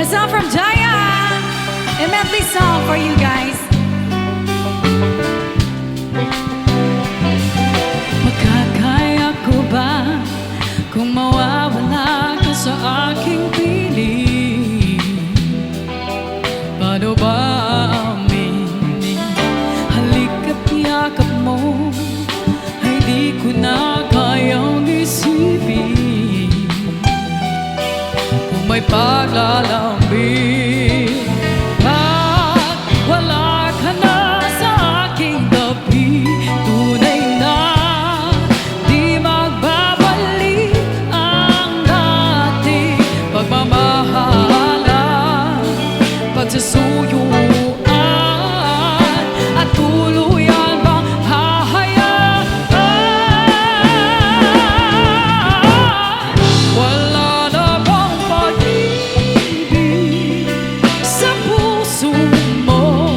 a song from Jaya. A medley song for you guys. Makakaya ko ba kung mawawala ka sa aking piling? Paano ba aminin? Halika't yakap mo ay di ko na kayang isipin. Kung may paglalambing at wala ka na sa aking tabi, tunay na di magbabalik ang dating pagmamahalan, pagsusuyuan at tuluyan bang hahayaan. Wala na bang pag-ibig sa puso mo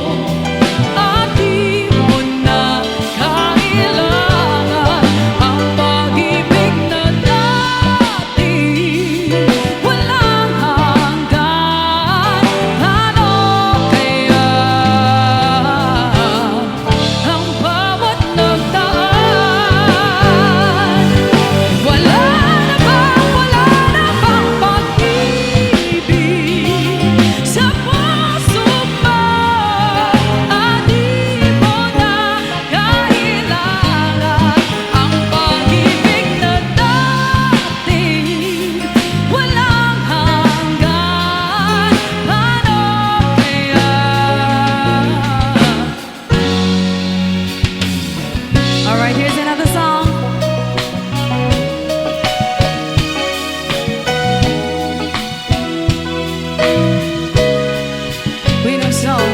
at di mo na kailangan ang pag-ibig na dati walang hanggan? Ano kaya ang bawat nagdaan? Wala na bang pag-ibig sa puso mo at di mo na kailangan ang pag-ibig na dati walang hanggan? Ano kaya? Alright, here's another song. We know song.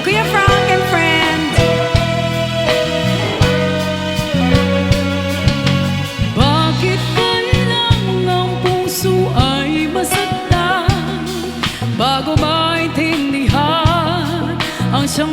Kuya Frank and friend. Bakit ba lang ang puso ay masaktan bago maintindihan ang siyang